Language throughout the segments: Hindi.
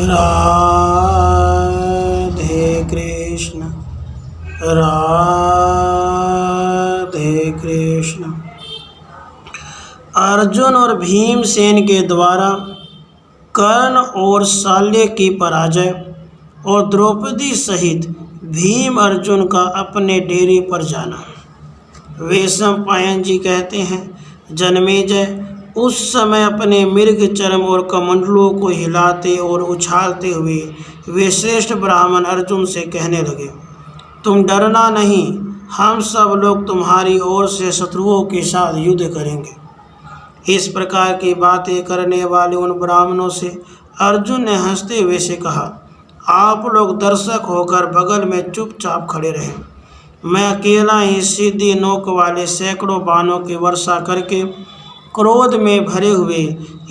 राधे कृष्ण राधे कृष्ण। अर्जुन और भीमसेन के द्वारा कर्ण और शाल्य की पराजय और द्रौपदी सहित भीम अर्जुन का अपने डेरे पर जाना। वैशंपायन जी कहते हैं, जन्मेजय उस समय अपने मृग चर्म और कमंडलों को हिलाते और उछालते हुए वे श्रेष्ठ ब्राह्मण अर्जुन से कहने लगे, तुम डरना नहीं, हम सब लोग तुम्हारी ओर से शत्रुओं के साथ युद्ध करेंगे। इस प्रकार की बातें करने वाले उन ब्राह्मणों से अर्जुन ने हंसते हुए से कहा, आप लोग दर्शक होकर बगल में चुपचाप खड़े रहें। मैं अकेला ही सीधी नोक वाले सैकड़ों बाणों की वर्षा करके क्रोध में भरे हुए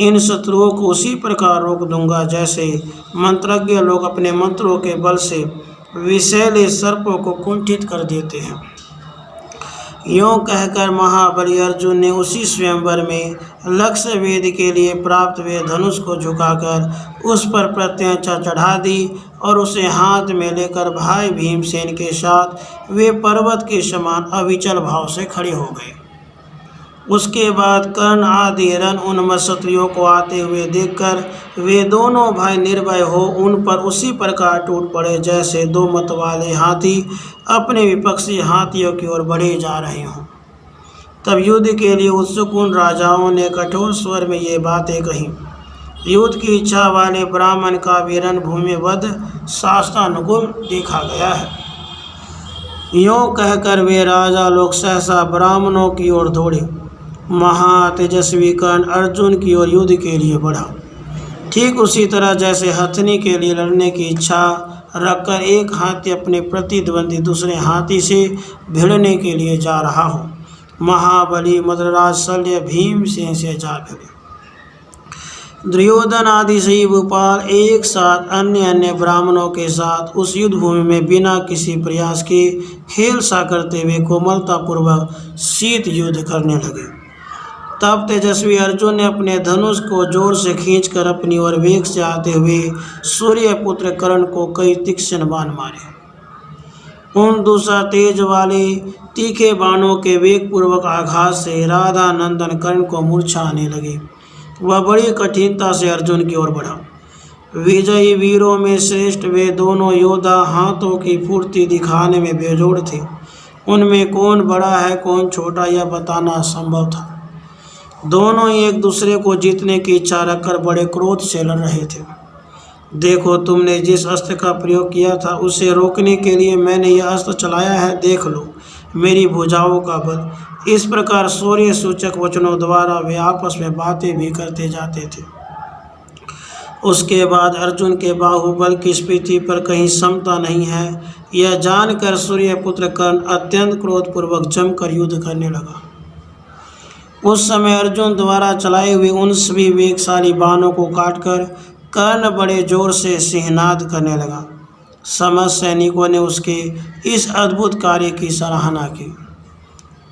इन शत्रुओं को उसी प्रकार रोक दूंगा जैसे मंत्रज्ञ लोग अपने मंत्रों के बल से विषैले सर्पों को कुंठित कर देते हैं। यूँ कहकर महाबली अर्जुन ने उसी स्वयंवर में लक्ष्य वेद के लिए प्राप्त हुए धनुष को झुकाकर उस पर प्रत्यंचा चढ़ा दी और उसे हाथ में लेकर भाई भीमसेन के साथ वे पर्वत के समान अविचल भाव से खड़े हो गए। उसके बाद कर्ण आदि रण उन्मत्त क्षत्रियों को आते हुए देखकर वे दोनों भाई निर्भय हो उन पर उसी प्रकार टूट पड़े जैसे दो मत वाले हाथी अपने विपक्षी हाथियों की ओर बढ़े जा रहे हों। तब युद्ध के लिए उत्सुक उन राजाओं ने कठोर स्वर में ये बातें कही। युद्ध की इच्छा वाले ब्राह्मण का भी रणभूमि वध शास्त्रानुकूल देखा गया है। यूँ कहकर वे राजा लोग सहसा ब्राह्मणों की ओर दौड़े। महातेजस्वी कर्ण अर्जुन की ओर युद्ध के लिए बढ़ा। ठीक उसी तरह जैसे हथनी के लिए लड़ने की इच्छा रखकर एक हाथी अपने प्रतिद्वंदी दूसरे हाथी से भिड़ने के लिए जा रहा हो, महाबली मद्रराज शल्य भीमसेन से जा भिड़े। दुर्योधन आदि सही भूपाल एक साथ अन्य ब्राह्मणों के साथ उस युद्ध भूमि में बिना किसी प्रयास के खेल सा करते हुए कोमलतापूर्वक शीत युद्ध करने लगे। तब तेजस्वी अर्जुन ने अपने धनुष को जोर से खींचकर अपनी ओर वेग से आते हुए सूर्यपुत्र कर्ण को कई तीक्ष्ण बाण मारे। उन दूसरा तेज वाले तीखे बाणों के वेगपूर्वक आघात से राधा नंदन कर्ण को मूर्छा आने लगी। वह बड़ी कठिनता से अर्जुन की ओर बढ़ा। विजयी वीरों में श्रेष्ठ वे दोनों योद्धा हाथों की फुर्ती दिखाने में बेजोड़ थे। उनमें कौन बड़ा है कौन छोटा यह बताना असंभव था। दोनों ही एक दूसरे को जीतने की इच्छा रखकर बड़े क्रोध से लड़ रहे थे। देखो, तुमने जिस अस्त्र का प्रयोग किया था उसे रोकने के लिए मैंने यह अस्त्र चलाया है, देख लो मेरी भुजाओं का बल। इस प्रकार शौर्य सूचक वचनों द्वारा वे आपस में बातें भी करते जाते थे। उसके बाद अर्जुन के बाहुबल की स्फीति पर कहीं समता नहीं है, यह जानकर सूर्यपुत्र कर्ण अत्यंत क्रोधपूर्वक जमकर युद्ध करने लगा। उस समय अर्जुन द्वारा चलाए हुए उन सभी वेगशाली बाणों को काटकर कर्ण बड़े जोर से सिंहनाद करने लगा। समस्त सैनिकों ने उसके इस अद्भुत कार्य की सराहना की।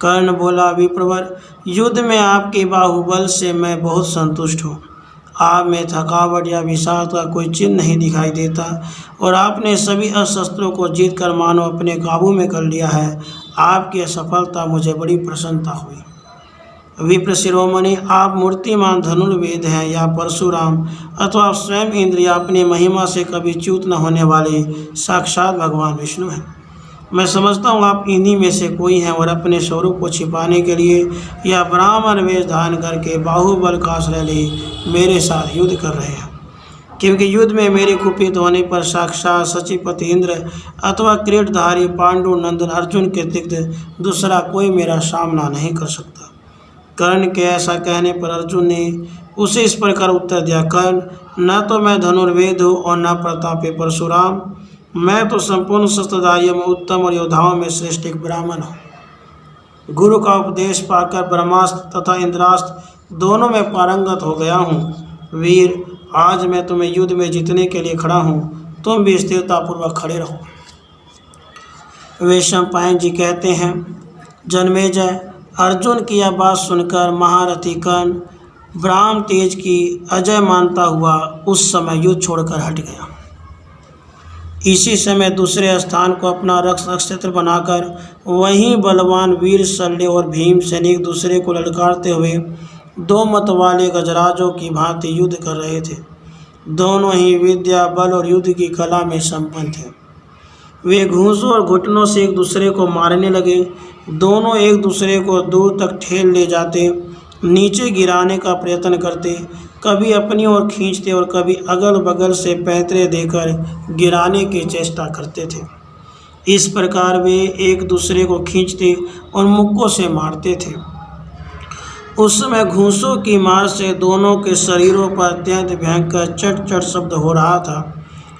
कर्ण बोला, विप्रवर, युद्ध में आपके बाहुबल से मैं बहुत संतुष्ट हूँ। आप में थकावट या विषाद का कोई चिन्ह नहीं दिखाई देता और आपने सभी अस्त्रों को जीतकर मानो अपने काबू में कर लिया है। आपकी सफलता मुझे बड़ी प्रसन्नता हुई। विप्र शिरोमणि, आप मूर्तिमान धनुर्वेद हैं या परशुराम अथवा स्वयं इंद्र या अपनी महिमा से कभी च्युत न होने वाले साक्षात भगवान विष्णु हैं। मैं समझता हूँ आप इन्हीं में से कोई हैं और अपने स्वरूप को छिपाने के लिए या ब्राह्मण वेश धारण करके बाहुबल का आश्रय ले मेरे साथ युद्ध कर रहे हैं, क्योंकि युद्ध में मेरे कुपित होने पर साक्षात सचिपति इंद्र अथवा किरीटधारी पांडु नंदन अर्जुन के अतिरिक्त दूसरा कोई मेरा सामना नहीं कर सकता। कर्ण के ऐसा कहने पर अर्जुन ने उसे इस प्रकार उत्तर दिया, कर्ण, न तो मैं धनुर्वेद हूँ और न प्रतापी परशुराम, मैं तो संपूर्ण शस्त्रधारियों में उत्तम और योद्धाओं में श्रेष्ठ एक ब्राह्मण हूँ। गुरु का उपदेश पाकर ब्रह्मास्त्र तथा इंद्रास्त्र दोनों में पारंगत हो गया हूँ। वीर, आज मैं तुम्हें युद्ध में जीतने के लिए खड़ा हूँ, तुम भी स्थिरतापूर्वक खड़े रहो। वैशंपायन जी कहते हैं, जन्मेजय, अर्जुन की यह बात सुनकर महारथी कर्ण ब्राह्मण तेज की अजय मानता हुआ उस समय युद्ध छोड़कर हट गया। इसी समय दूसरे स्थान को अपना रक्षक क्षेत्र बनाकर वहीं बलवान वीर शल्य और भीमसेन एक दूसरे को ललकारते हुए दो मत वाले गजराजों की भांति युद्ध कर रहे थे। दोनों ही विद्या, बल और युद्ध की कला में संपन्न थे। वे घूंसों और घुटनों से एक दूसरे को मारने लगे। दोनों एक दूसरे को दूर तक ठेल ले जाते, नीचे गिराने का प्रयत्न करते, कभी अपनी ओर खींचते और कभी अगल बगल से पैंतरे देकर गिराने की चेष्टा करते थे। इस प्रकार वे एक दूसरे को खींचते और मुक्कों से मारते थे। उस समय घूंसों की मार से दोनों के शरीरों पर अत्यंत भयंकर चट चट शब्द हो रहा था।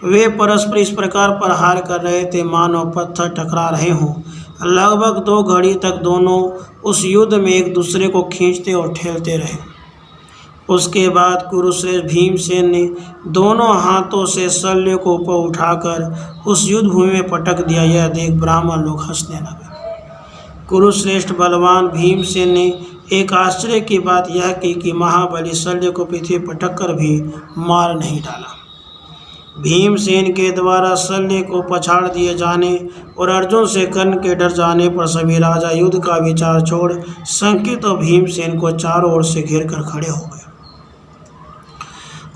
वे परस्पर इस प्रकार प्रहार कर रहे थे मानो पत्थर टकरा रहे हों। लगभग 2 घड़ी तक दोनों उस युद्ध में एक दूसरे को खींचते और ठेलते रहे। उसके बाद कुरुश्रेष्ठ भीमसेन ने दोनों हाथों से शल्य को ऊपर उठाकर उस युद्ध भूमि में पटक दिया। यह देख ब्राह्मण लोग हंसने लगे। कुरुश्रेष्ठ बलवान भीमसेन ने एक आश्चर्य की बात यह की कि महाबली शल्य को पृथ्वी पटक कर भी मार नहीं डाला। भीमसेन के द्वारा शल्य को पछाड़ दिए जाने और अर्जुन से कर्ण के डर जाने पर सभी राजा युद्ध का विचार छोड़ संकित और भीमसेन को चारों ओर से घेर कर खड़े हो गए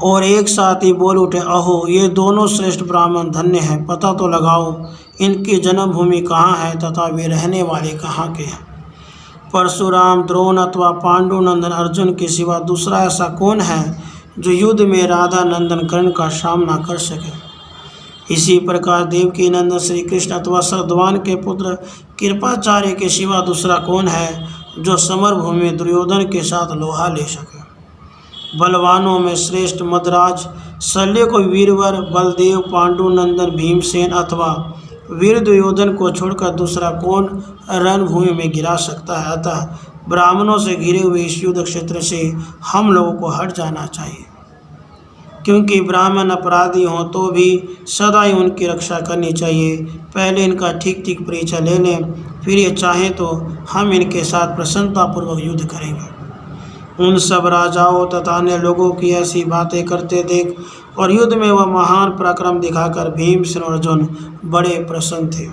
और एक साथ ही बोल उठे, अहो ये दोनों श्रेष्ठ ब्राह्मण धन्य हैं। पता तो लगाओ इनकी जन्मभूमि कहाँ है तथा वे रहने वाले कहाँ के हैं। परशुराम, द्रोण अथवा पांडुनंदन अर्जुन के सिवा दूसरा ऐसा कौन है जो युद्ध में राधा नंदन कर्ण का सामना कर सके। इसी प्रकार देवकी नंदन श्री कृष्ण अथवा सरद्वान के पुत्र कृपाचार्य के सिवा दूसरा कौन है जो समर भूमि में दुर्योधन के साथ लोहा ले सके। बलवानों में श्रेष्ठ मदराज शल्य को वीरवर बलदेव, पांडुनंदन भीमसेन अथवा वीर दुर्योधन को छोड़कर दूसरा कौन रणभूमि में गिरा सकता है। अतः ब्राह्मणों से घिरे हुए इस युद्ध क्षेत्र से हम लोगों को हट जाना चाहिए, क्योंकि ब्राह्मण अपराधी हों तो भी सदा ही उनकी रक्षा करनी चाहिए। पहले इनका ठीक ठीक परिचय ले लें, फिर ये चाहें तो हम इनके साथ प्रसन्नतापूर्वक युद्ध करेंगे। उन सब राजाओं तथा अन्य लोगों की ऐसी बातें करते देख और युद्ध में वह महान पराक्रम दिखाकर भीमसेन और अर्जुन बड़े प्रसन्न थे।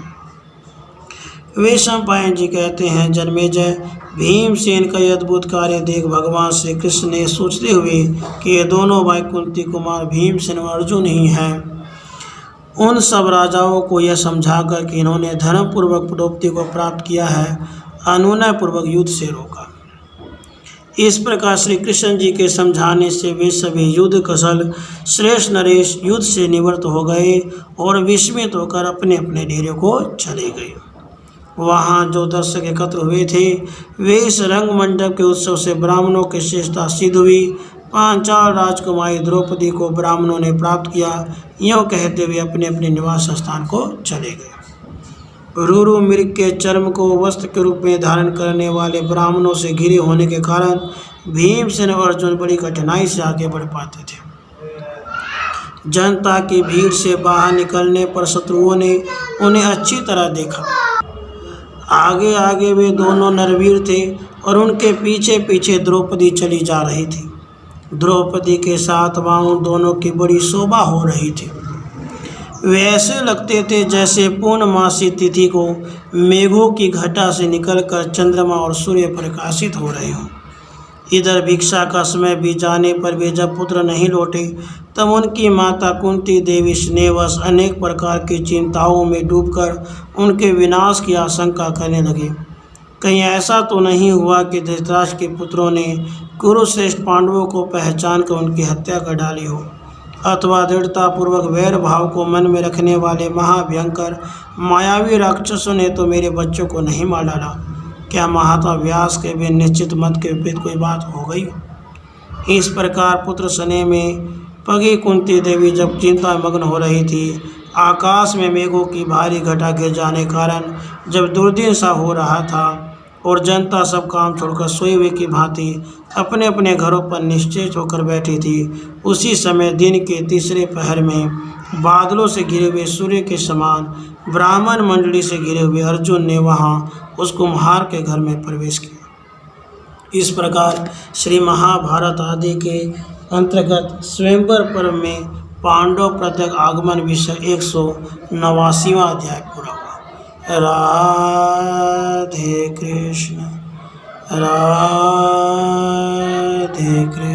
वैशंपायन जी कहते हैं, जन्मेजय, भीमसेन का यह अद्भुत कार्य देख भगवान श्री कृष्ण ने सोचते हुए कि ये दोनों भाई कुंती कुमार भीमसेन और अर्जुन ही हैं, उन सब राजाओं को यह समझाकर कि इन्होंने धर्मपूर्वक प्रोक्ति को प्राप्त किया है, अनुनयपूर्वक युद्ध से रोका। इस प्रकार श्री कृष्ण जी के समझाने से वे सभी युद्ध कौशल श्रेष्ठ नरेश युद्ध से निवृत्त हो गए और विस्मित होकर अपने अपने डेरे को चले गए। वहाँ जो दर्शक एकत्र हुए थे वे इस रंग मंडप के उत्सव से ब्राह्मणों की श्रेष्ठता सिद्ध हुई। पांचाल राजकुमारी द्रौपदी को ब्राह्मणों ने प्राप्त किया। यूँ कहते हुए अपने अपने निवास स्थान को चले गए। रुरु मृग के चर्म को वस्त्र के रूप में धारण करने वाले ब्राह्मणों से घिरे होने के कारण भीमसेन और अर्जुन बड़ी कठिनाई से आगे बढ़ पाते थे। जनता की भीड़ से बाहर निकलने पर शत्रुओं ने उन्हें अच्छी तरह देखा। आगे आगे वे दोनों नरवीर थे और उनके पीछे पीछे द्रौपदी चली जा रही थी। द्रौपदी के साथ वहाँ उन दोनों की बड़ी शोभा हो रही थी। वे ऐसे लगते थे जैसे पूर्णमासी तिथि को मेघों की घटा से निकलकर चंद्रमा और सूर्य प्रकाशित हो रहे हों। इधर भिक्षा का समय बीत जाने पर वे जब पुत्र नहीं लौटे तब उनकी माता कुंती देवी स्नेहवश अनेक प्रकार की चिंताओं में डूबकर उनके विनाश की आशंका करने लगी। कहीं ऐसा तो नहीं हुआ कि धृतराष्ट्र के पुत्रों ने कुरुश्रेष्ठ पांडवों को पहचान कर उनकी हत्या कर डाली हो, अथवा दृढ़तापूर्वक वैर भाव को मन में रखने वाले महाभयंकर मायावी राक्षसों ने तो मेरे बच्चों को नहीं मार डाला। क्या महात्मा व्यास के भी निश्चित मत के विपरीत कोई बात हो गई। इस प्रकार पुत्र स्नेह में पगी कुंती देवी जब चिंता मग्न हो रही थी, आकाश में मेघों की भारी घटा गिर जाने कारण जब दुर्दिन सा हो रहा था और जनता सब काम छोड़कर सोए हुए की भांति अपने अपने घरों पर निश्चेत होकर बैठी थी, उसी समय दिन के तीसरे पहर में बादलों से घिरे हुए सूर्य के समान ब्राह्मण मंडली से घिरे हुए अर्जुन ने वहां उस कुम्हार के घर में प्रवेश किया। इस प्रकार श्री महाभारत आदि के अंतर्गत स्वयंवर पर्व में पांडव प्रत्येक आगमन विषय 189वां अध्याय पूरा हुआ। राधे कृष्ण राधे कृष्ण।